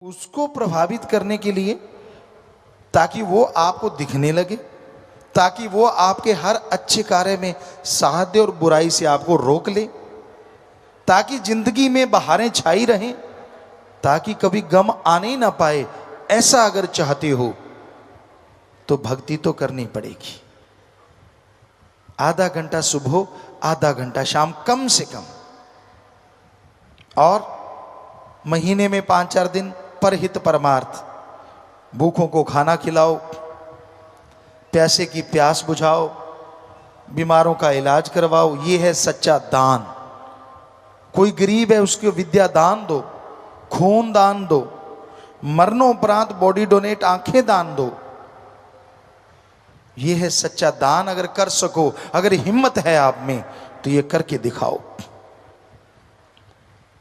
उसको प्रभावित करने के लिए, ताकि वो आपको दिखने लगे, ताकि वो आपके हर अच्छे कार्य में साथ दे और बुराई से आपको रोक ले, ताकि जिंदगी में बहारें छाई रहें, ताकि कभी गम आने ही ना पाए। ऐसा अगर चाहते हो तो भक्ति तो करनी पड़ेगी। आधा घंटा सुबह, आधा घंटा शाम कम से कम, और महीने में 5-4 दिन परहित परमार्थ। भूखों को खाना खिलाओ, प्यासे की प्यास बुझाओ, बीमारों का इलाज करवाओ। ये है सच्चा दान। कोई गरीब है उसको विद्या दान दो, खून दान दो, मरणोपरांत बॉडी डोनेट, आंखें दान दो। ये है सच्चा दान। अगर कर सको, अगर हिम्मत है आप में, तो ये करके दिखाओ।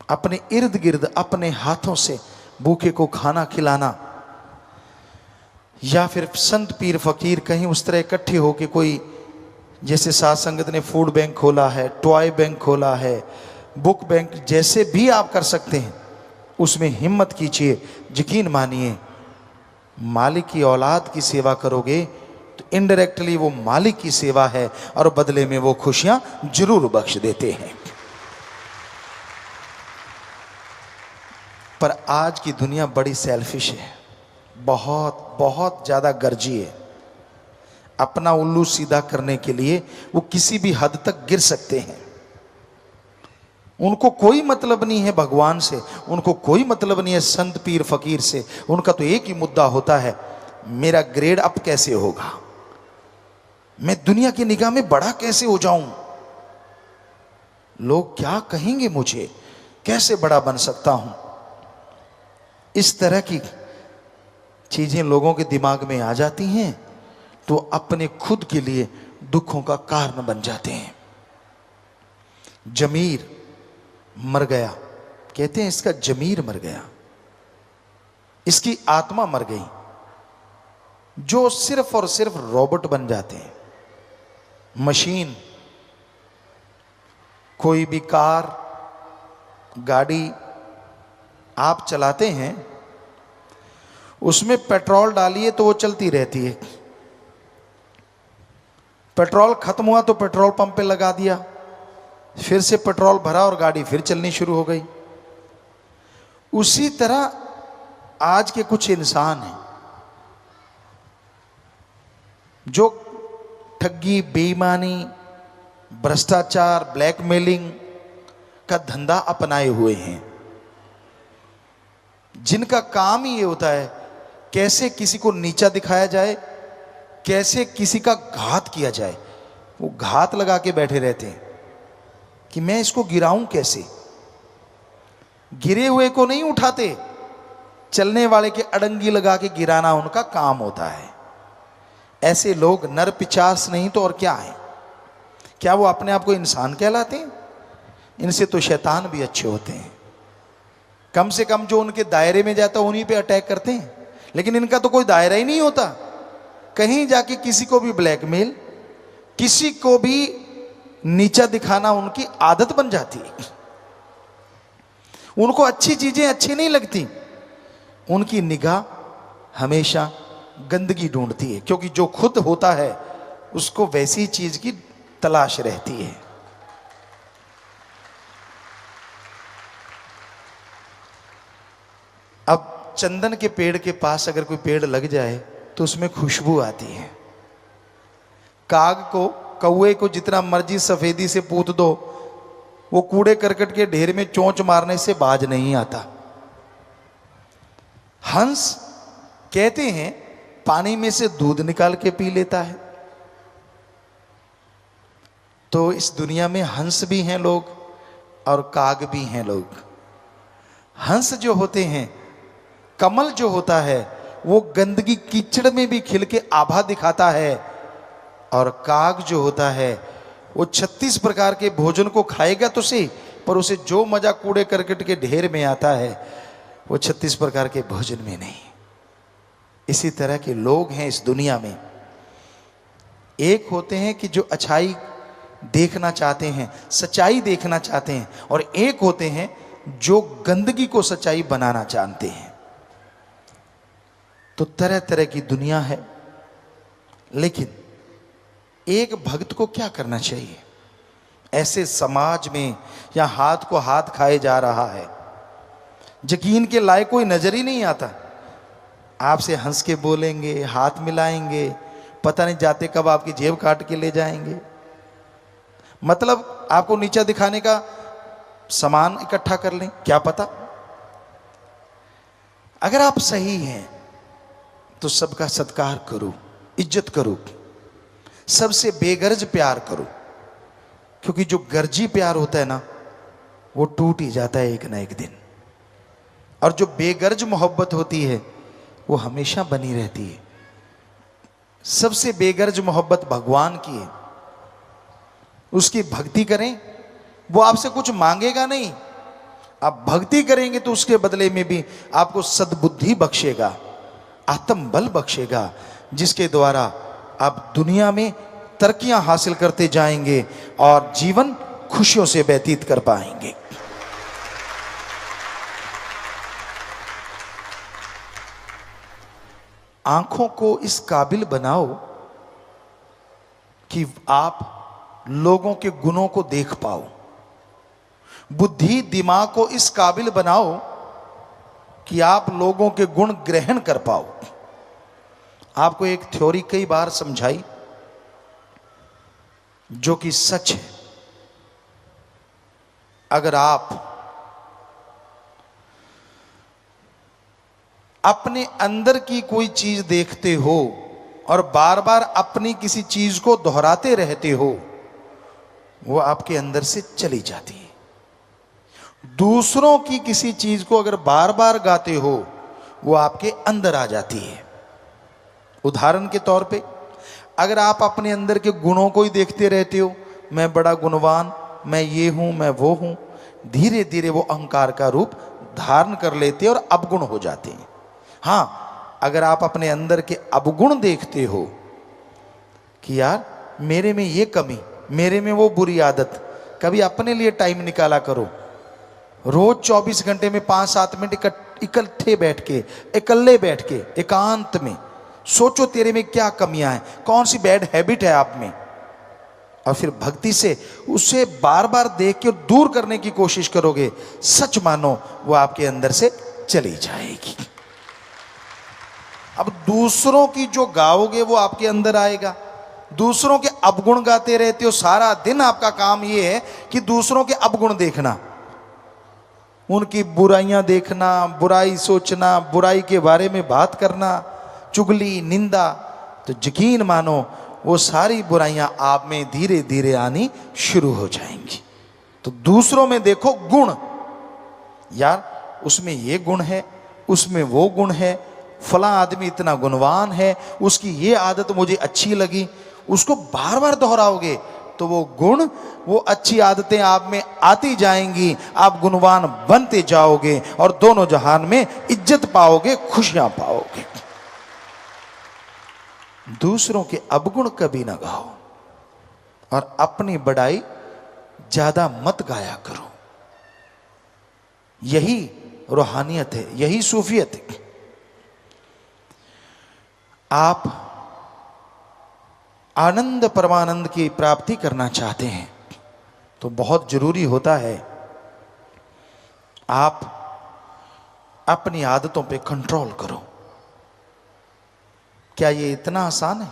अपने इर्द गिर्द अपने हाथों से भूखे को खाना खिलाना, या फिर संत पीर फकीर कहीं उस तरह इकट्ठे होके कोई, जैसे साध संगत ने फूड बैंक खोला है, टॉय बैंक खोला है, बुक बैंक, जैसे भी आप कर सकते हैं उसमें हिम्मत कीजिए। यकीन मानिए, मालिक की औलाद की सेवा करोगे तो इनडायरेक्टली वो मालिक की सेवा है, और बदले में वो खुशियां जरूर बख्श देते हैं। पर आज की दुनिया बड़ी सेल्फिश है, बहुत बहुत ज्यादा गर्जी है। अपना उल्लू सीधा करने के लिए वो किसी भी हद तक गिर सकते हैं। उनको कोई मतलब नहीं है भगवान से, उनको कोई मतलब नहीं है संत पीर फकीर से। उनका तो एक ही मुद्दा होता है, मेरा ग्रेड अप कैसे होगा, मैं दुनिया की निगाह में बड़ा कैसे हो जाऊं, लोग क्या कहेंगे मुझे, कैसे बड़ा बन सकता हूं। इस तरह की चीजें लोगों के दिमाग में आ जाती हैं तो अपने खुद के लिए दुखों का कारण बन जाते हैं। जमीर मर गया, कहते हैं इसका जमीर मर गया, इसकी आत्मा मर गई। जो सिर्फ और सिर्फ रोबोट बन जाते हैं, मशीन। कोई भी कार गाड़ी आप चलाते हैं, उसमें पेट्रोल डालिए तो वो चलती रहती है। पेट्रोल खत्म हुआ तो पेट्रोल पंप पे लगा दिया, फिर से पेट्रोल भरा और गाड़ी फिर चलनी शुरू हो गई। उसी तरह आज के कुछ इंसान हैं जो ठगी, बेईमानी, भ्रष्टाचार, ब्लैकमेलिंग का धंधा अपनाए हुए हैं, जिनका काम ही ये होता है कैसे किसी को नीचा दिखाया जाए, कैसे किसी का घात किया जाए। वो घात लगा के बैठे रहते हैं कि मैं इसको गिराऊं कैसे। गिरे हुए को नहीं उठाते, चलने वाले के अड़ंगी लगा के गिराना उनका काम होता है। ऐसे लोग नर पिचास नहीं तो और क्या है। क्या वो अपने आप को इंसान कहलाते हैं? इनसे तो शैतान भी अच्छे होते हैं। कम से कम जो उनके दायरे में जाता है उन्हीं पे अटैक करते हैं, लेकिन इनका तो कोई दायरा ही नहीं होता। कहीं जाके किसी को भी ब्लैकमेल, किसी को भी नीचा दिखाना उनकी आदत बन जाती है। उनको अच्छी चीजें अच्छी नहीं लगती, उनकी निगाह हमेशा गंदगी ढूंढती है, क्योंकि जो खुद होता है उसको वैसी चीज की तलाश रहती है। अब चंदन के पेड़ के पास अगर कोई पेड़ लग जाए तो उसमें खुशबू आती है। काग को, कौवे को जितना मर्जी सफेदी से पूत दो, वो कूड़े करकट के ढेर में चोंच मारने से बाज नहीं आता। हंस कहते हैं पानी में से दूध निकाल के पी लेता है। तो इस दुनिया में हंस भी हैं लोग और काग भी हैं लोग। हंस जो होते हैं, कमल जो होता है, वो गंदगी कीचड़ में भी खिल के आभा दिखाता है, और काग जो होता है वो 36 प्रकार के भोजन को खाएगा तो सही, पर उसे जो मजा कूड़े करकट के ढेर में आता है वो 36 प्रकार के भोजन में नहीं। इसी तरह के लोग हैं इस दुनिया में। एक होते हैं कि जो अच्छाई देखना चाहते हैं, सच्चाई देखना चाहते हैं, और एक होते हैं जो गंदगी को सच्चाई बनाना जानते हैं। तो तरह तरह की दुनिया है, लेकिन एक भक्त को क्या करना चाहिए ऐसे समाज में या हाथ को हाथ खाए जा रहा है, यकीन के लायक कोई नजर ही नहीं आता। आपसे हंस के बोलेंगे, हाथ मिलाएंगे, पता नहीं जाते कब आपकी जेब काट के ले जाएंगे। मतलब आपको नीचा दिखाने का सामान इकट्ठा कर लें, क्या पता। अगर आप सही हैं तो सबका सत्कार करो, इज्जत करो, सबसे बेगर्ज प्यार करो, क्योंकि जो गर्जी प्यार होता है ना वो टूट ही जाता है एक ना एक दिन, और जो बेगर्ज मोहब्बत होती है वो हमेशा बनी रहती है। सबसे बेगर्ज मोहब्बत भगवान की है, उसकी भक्ति करें, वो आपसे कुछ मांगेगा नहीं। आप भक्ति करेंगे तो उसके बदले में भी आपको सद्बुद्धि बख्शेगा, आत्मबल बख्शेगा, जिसके द्वारा आप दुनिया में तरक्कियां हासिल करते जाएंगे और जीवन खुशियों से व्यतीत कर पाएंगे। आंखों को इस काबिल बनाओ कि आप लोगों के गुणों को देख पाओ। बुद्धि दिमाग को इस काबिल बनाओ कि आप लोगों के गुण ग्रहण कर पाओ। आपको एक थ्योरी कई बार समझाई जो कि सच है। अगर आप अपने अंदर की कोई चीज देखते हो और बार बार अपनी किसी चीज को दोहराते रहते हो, वो आपके अंदर से चली जाती है। दूसरों की किसी चीज को अगर बार बार गाते हो, वो आपके अंदर आ जाती है। उदाहरण के तौर पे, अगर आप अपने अंदर के गुणों को ही देखते रहते हो, मैं बड़ा गुणवान, मैं ये हूं, मैं वो हूं, धीरे धीरे वो अहंकार का रूप धारण कर लेते हैं और अवगुण हो जाते हैं। हाँ, अगर आप अपने अंदर के अवगुण देखते हो कि यार मेरे में ये कमी, मेरे में वो बुरी आदत, कभी अपने लिए टाइम निकाला करो। रोज 24 घंटे में 5-7 मिनट इकट्ठे बैठ के, इकल्ले बैठ के, एकांत में सोचो तेरे में क्या कमियां हैं, कौन सी बैड हैबिट है आप में, और फिर भक्ति से उसे बार बार देख के दूर करने की कोशिश करोगे। सच मानो वो आपके अंदर से चली जाएगी। अब दूसरों की जो गाओगे वो आपके अंदर आएगा। दूसरों के अवगुण गाते रहते हो, सारा दिन आपका काम ये है कि दूसरों के अवगुण देखना, उनकी बुराइयां देखना, बुराई सोचना, बुराई के बारे में बात करना, चुगली, निंदा। तो यकीन मानो वो सारी बुराइयां आप में धीरे धीरे आनी शुरू हो जाएंगी। तो दूसरों में देखो गुण, यार उसमें ये गुण है, उसमें वो गुण है, फला आदमी इतना गुणवान है, उसकी ये आदत मुझे अच्छी लगी। उसको बार बार दोहराओगे तो वो गुण, वो अच्छी आदतें आप में आती जाएंगी, आप गुणवान बनते जाओगे और दोनों जहान में इज्जत पाओगे, खुशियां पाओगे। दूसरों के अवगुण कभी ना गाओ और अपनी बड़ाई ज्यादा मत गाया करो। यही रूहानियत है, यही सूफियत है। आप आनंद परमानंद की प्राप्ति करना चाहते हैं तो बहुत जरूरी होता है आप अपनी आदतों पे कंट्रोल करो। क्या ये इतना आसान है?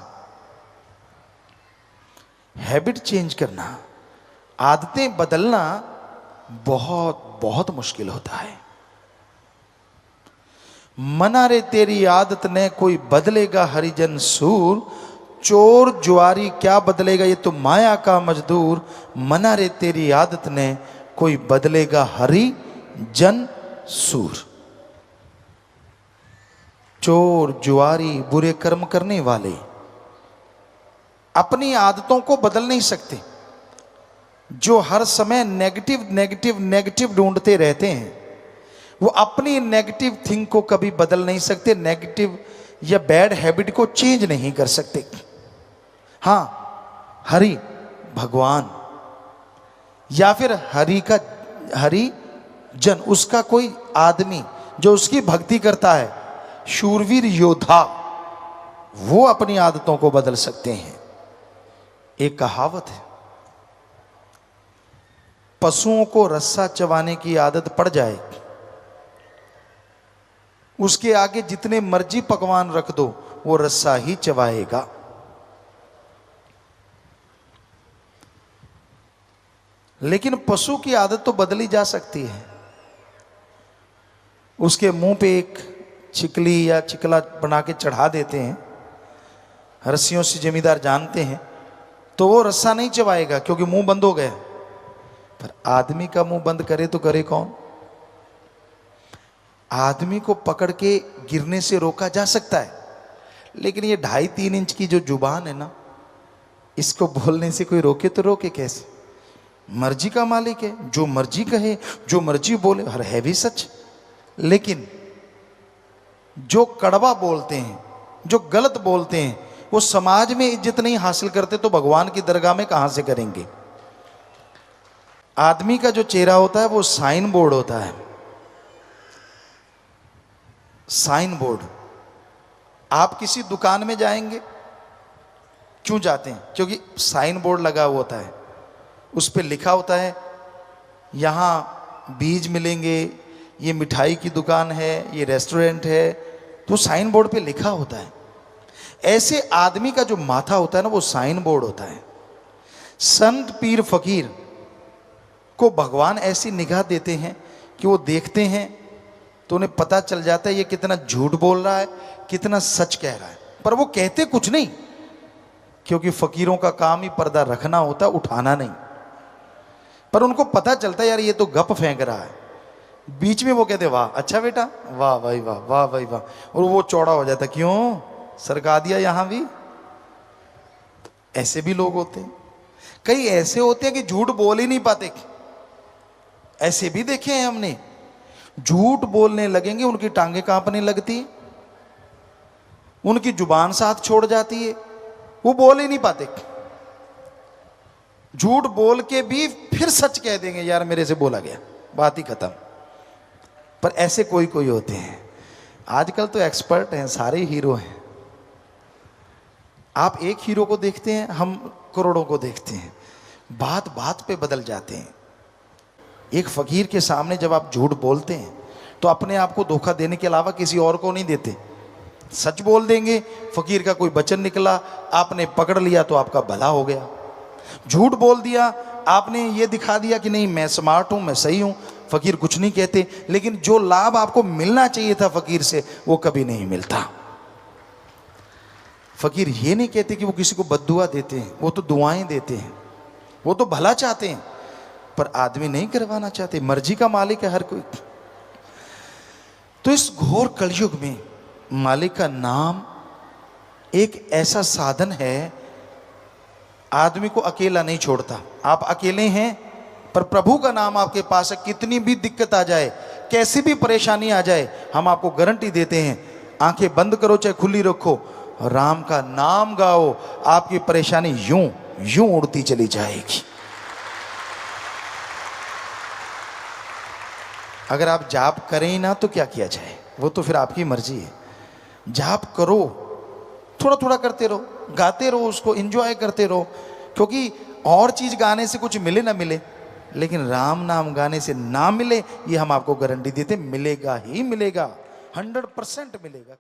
हैबिट चेंज करना, आदतें बदलना बहुत बहुत मुश्किल होता है। मना रे तेरी आदत ने कोई बदलेगा हरिजन सूर, चोर जुआरी क्या बदलेगा ये तो माया का मजदूर। मना रे तेरी आदत ने कोई बदलेगा हरिजन सूर। चोर जुआरी बुरे कर्म करने वाले अपनी आदतों को बदल नहीं सकते। जो हर समय नेगेटिव नेगेटिव नेगेटिव ढूंढते रहते हैं, वो अपनी नेगेटिव थिंग को कभी बदल नहीं सकते, नेगेटिव या बैड हैबिट को चेंज नहीं कर सकते। हाँ, हरि भगवान या फिर हरि जन, उसका कोई आदमी जो उसकी भक्ति करता है, शूरवीर योद्धा वो अपनी आदतों को बदल सकते हैं। एक कहावत है, पशुओं को रस्सा चबाने की आदत पड़ जाए, उसके आगे जितने मर्जी पकवान रख दो वो रस्सा ही चबाएगा। लेकिन पशु की आदत तो बदली जा सकती है। उसके मुंह पे एक चिकली या चिकला बना के चढ़ा देते हैं, रस्सियों से जमींदार जानते हैं, तो वो रस्सा नहीं चबाएगा क्योंकि मुंह बंद हो गया। पर आदमी का मुंह बंद करे तो करे कौन? आदमी को पकड़ के गिरने से रोका जा सकता है, लेकिन ये 2.5-3 इंच की जो जुबान है ना, इसको बोलने से कोई रोके तो रोके कैसे? मर्जी का मालिक है, जो मर्जी कहे, जो मर्जी बोले, हर है भी सच। लेकिन जो कड़वा बोलते हैं, जो गलत बोलते हैं, वो समाज में इज्जत नहीं हासिल करते तो भगवान की दरगाह में कहां से करेंगे? आदमी का जो चेहरा होता है वो साइन बोर्ड होता है। Sign board. आप किसी दुकान में जाएंगे, क्यों जाते हैं? क्योंकि साइन बोर्ड लगा हुआ होता है, उस पर लिखा होता है यहाँ बीज मिलेंगे, ये मिठाई की दुकान है, ये रेस्टोरेंट है, तो साइन बोर्ड पे लिखा होता है। ऐसे आदमी का जो माथा होता है ना, वो साइन बोर्ड होता है। संत पीर फकीर को भगवान ऐसी निगाह देते हैं कि वो देखते हैं तो उन्हें पता चल जाता है ये कितना झूठ बोल रहा है, कितना सच कह रहा है। पर वो कहते कुछ नहीं, क्योंकि फकीरों का काम ही पर्दा रखना होता, उठाना नहीं। पर उनको पता चलता है यार ये तो गप फेंक रहा है। बीच में वो कहते वाह अच्छा बेटा, वाह भाई वाह, वाह भाई वाह, और वो चौड़ा हो जाता, क्यों सरका दिया यहां भी? ऐसे भी लोग होते हैं। कई ऐसे होते हैं कि झूठ बोल ही नहीं पाते, ऐसे भी देखे हैं हमने। झूठ बोलने लगेंगे उनकी टांगें कांपने लगती, उनकी जुबान साथ छोड़ जाती है, वो बोल ही नहीं पाते। झूठ बोल के भी फिर सच कह देंगे, यार मेरे से बोला गया, बात ही खत्म। पर ऐसे कोई कोई होते हैं। आजकल तो एक्सपर्ट हैं, सारे हीरो हैं। आप एक हीरो को देखते हैं, हम करोड़ों को देखते हैं। बात बात पे बदल जाते हैं। एक फकीर के सामने जब आप झूठ बोलते हैं तो अपने आप को धोखा देने के अलावा किसी और को नहीं देते। सच बोल देंगे, फकीर का कोई वचन निकला, आपने पकड़ लिया तो आपका भला हो गया। झूठ बोल दिया, आपने ये दिखा दिया कि नहीं मैं स्मार्ट हूं, मैं सही हूं, फकीर कुछ नहीं कहते। लेकिन जो लाभ आपको मिलना चाहिए था फकीर से, वो कभी नहीं मिलता। फकीर ये नहीं कहते कि वो किसी को बद्दुआ देते हैं, वो तो दुआएं देते हैं, वो तो भला चाहते हैं। पर आदमी नहीं करवाना चाहते, मर्जी का मालिक है हर कोई। तो इस घोर कलयुग में मालिक का नाम एक ऐसा साधन है, आदमी को अकेला नहीं छोड़ता। आप अकेले हैं पर प्रभु का नाम आपके पास है, कितनी भी दिक्कत आ जाए, कैसी भी परेशानी आ जाए, हम आपको गारंटी देते हैं, आंखें बंद करो चाहे खुली रखो, राम का नाम गाओ, आपकी परेशानी यूं यूं उड़ती चली जाएगी। अगर आप जाप करें ही ना तो क्या किया जाए, वो तो फिर आपकी मर्जी है। जाप करो, थोड़ा थोड़ा करते रहो, गाते रहो, उसको एंजॉय करते रहो। क्योंकि और चीज गाने से कुछ मिले ना मिले, लेकिन राम नाम गाने से ना मिले, ये हम आपको गारंटी देते, मिलेगा ही मिलेगा, 100% मिलेगा।